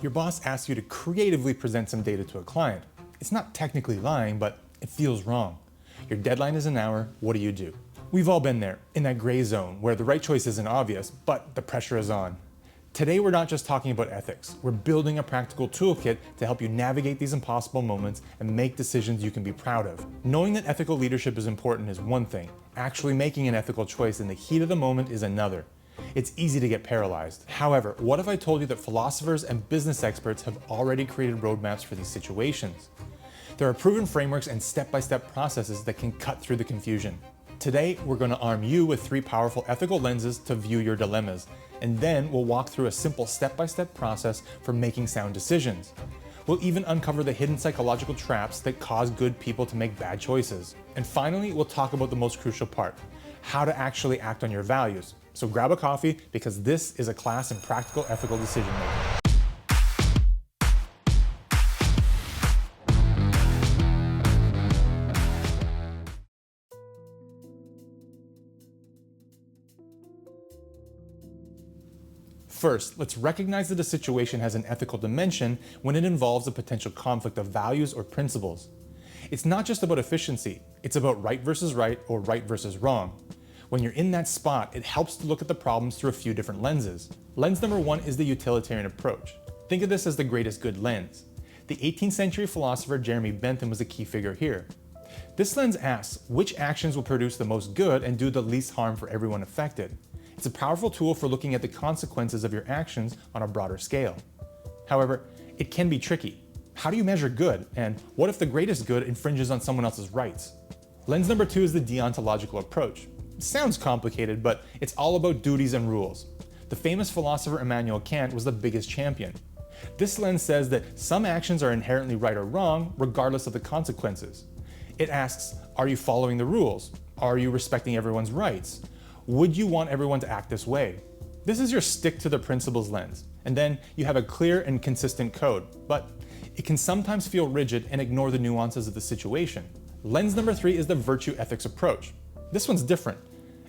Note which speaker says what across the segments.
Speaker 1: Your boss asks you to creatively present some data to a client. It's not technically lying, but it feels wrong. Your deadline is an hour, what do you do? We've all been there, in that gray zone where the right choice isn't obvious, but the pressure is on. Today, we're not just talking about ethics. We're building a practical toolkit to help you navigate these impossible moments and make decisions you can be proud of. Knowing that ethical leadership is important is one thing. Actually making an ethical choice in the heat of the moment is another. It's easy to get paralyzed. However, what if I told you that philosophers and business experts have already created roadmaps for these situations? There are proven frameworks and step-by-step processes that can cut through the confusion. Today, we're going to arm you with 3 powerful ethical lenses to view your dilemmas, and then we'll walk through a simple step-by-step process for making sound decisions. We'll even uncover the hidden psychological traps that cause good people to make bad choices. And finally, we'll talk about the most crucial part, how to actually act on your values. So grab a coffee, because this is a class in practical ethical decision making. First, let's recognize that a situation has an ethical dimension when it involves a potential conflict of values or principles. It's not just about efficiency, it's about right versus right or right versus wrong. When you're in that spot, it helps to look at the problems through a few different lenses. Lens number 1 is the utilitarian approach. Think of this as the greatest good lens. The 18th century philosopher Jeremy Bentham was a key figure here. This lens asks which actions will produce the most good and do the least harm for everyone affected. It's a powerful tool for looking at the consequences of your actions on a broader scale. However, it can be tricky. How do you measure good? And what if the greatest good infringes on someone else's rights? Lens number 2 is the deontological approach. It sounds complicated, but it's all about duties and rules. The famous philosopher Immanuel Kant was the biggest champion. This lens says that some actions are inherently right or wrong, regardless of the consequences. It asks, are you following the rules? Are you respecting everyone's rights? Would you want everyone to act this way? This is your stick to the principles lens, and then you have a clear and consistent code, but it can sometimes feel rigid and ignore the nuances of the situation. Lens number 3 is the virtue ethics approach. This one's different.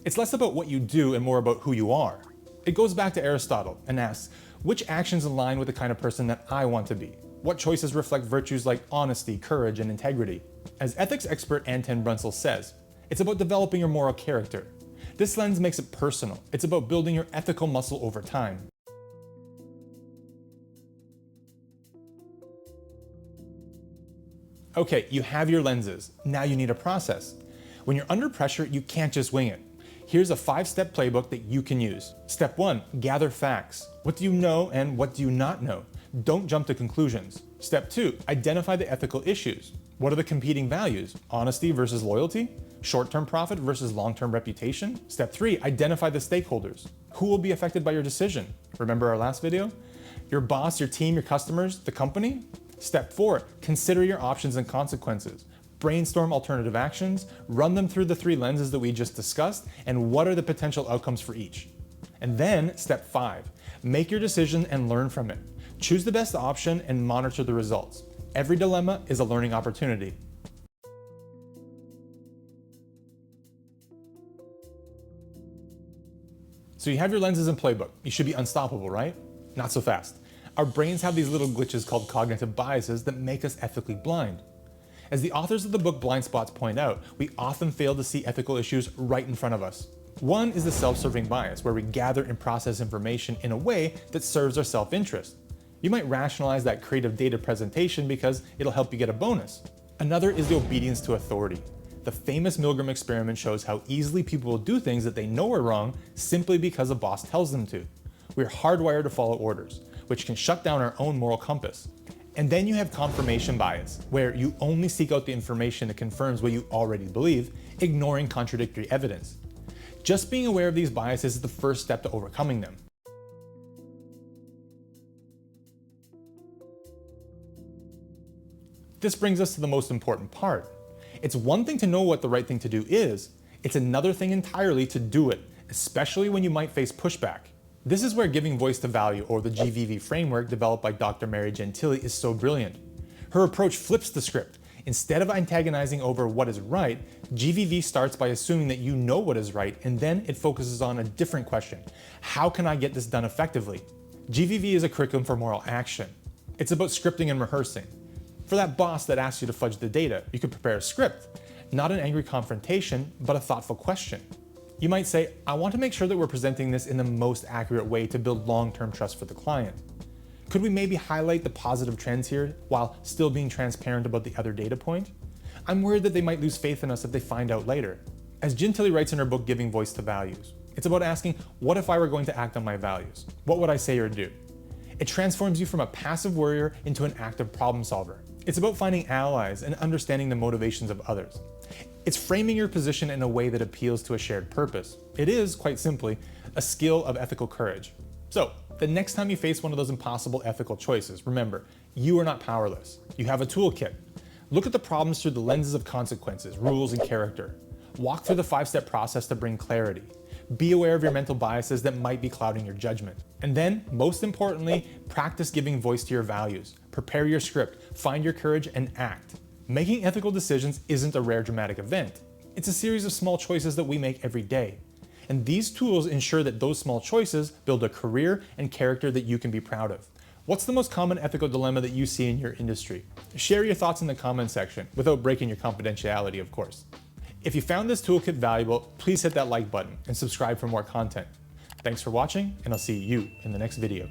Speaker 1: It's less about what you do and more about who you are. It goes back to Aristotle and asks, which actions align with the kind of person that I want to be? What choices reflect virtues like honesty, courage, and integrity? As ethics expert Anton Brunsel says, it's about developing your moral character. This lens makes it personal. It's about building your ethical muscle over time. Okay, you have your lenses. Now you need a process. When you're under pressure, you can't just wing it. Here's a 5-step playbook that you can use. Step 1, gather facts. What do you know and what do you not know? Don't jump to conclusions. Step 2, identify the ethical issues. What are the competing values? Honesty versus loyalty? Short-term profit versus long-term reputation? Step 3, identify the stakeholders. Who will be affected by your decision? Remember our last video? Your boss, your team, your customers, the company? Step 4, consider your options and consequences. Brainstorm alternative actions, run them through the 3 lenses that we just discussed, and what are the potential outcomes for each? And then step 5, make your decision and learn from it. Choose the best option and monitor the results. Every dilemma is a learning opportunity. So you have your lenses and playbook. You should be unstoppable, right? Not so fast. Our brains have these little glitches called cognitive biases that make us ethically blind. As the authors of the book Blind Spots point out, we often fail to see ethical issues right in front of us. One is the self-serving bias, where we gather and process information in a way that serves our self-interest. You might rationalize that creative data presentation because it'll help you get a bonus. Another is the obedience to authority. The famous Milgram experiment shows how easily people will do things that they know are wrong simply because a boss tells them to. We're hardwired to follow orders, which can shut down our own moral compass. And then you have confirmation bias, where you only seek out the information that confirms what you already believe, ignoring contradictory evidence. Just being aware of these biases is the first step to overcoming them. This brings us to the most important part. It's one thing to know what the right thing to do is, it's another thing entirely to do it, especially when you might face pushback. This is where giving voice to value, or the GVV framework developed by Dr. Mary Gentile, is so brilliant. Her approach flips the script. Instead of antagonizing over what is right, GVV starts by assuming that you know what is right, and then it focuses on a different question. How can I get this done effectively? GVV is a curriculum for moral action. It's about scripting and rehearsing. For that boss that asks you to fudge the data, you could prepare a script, not an angry confrontation, but a thoughtful question. You might say, I want to make sure that we're presenting this in the most accurate way to build long-term trust for the client. Could we maybe highlight the positive trends here while still being transparent about the other data point? I'm worried that they might lose faith in us if they find out later. As Jen Tilly writes in her book, Giving Voice to Values, it's about asking, what if I were going to act on my values? What would I say or do? It transforms you from a passive worrier into an active problem solver. It's about finding allies and understanding the motivations of others. It's framing your position in a way that appeals to a shared purpose. It is, quite simply, a skill of ethical courage. So, the next time you face one of those impossible ethical choices, remember, you are not powerless. You have a toolkit. Look at the problems through the lenses of consequences, rules, and character. Walk through the 5-step process to bring clarity. Be aware of your mental biases that might be clouding your judgment. And then, most importantly, practice giving voice to your values. Prepare your script, find your courage, and act. Making ethical decisions isn't a rare dramatic event. It's a series of small choices that we make every day. And these tools ensure that those small choices build a career and character that you can be proud of. What's the most common ethical dilemma that you see in your industry? Share your thoughts in the comment section, without breaking your confidentiality, of course. If you found this toolkit valuable, please hit that like button and subscribe for more content. Thanks for watching, and I'll see you in the next video.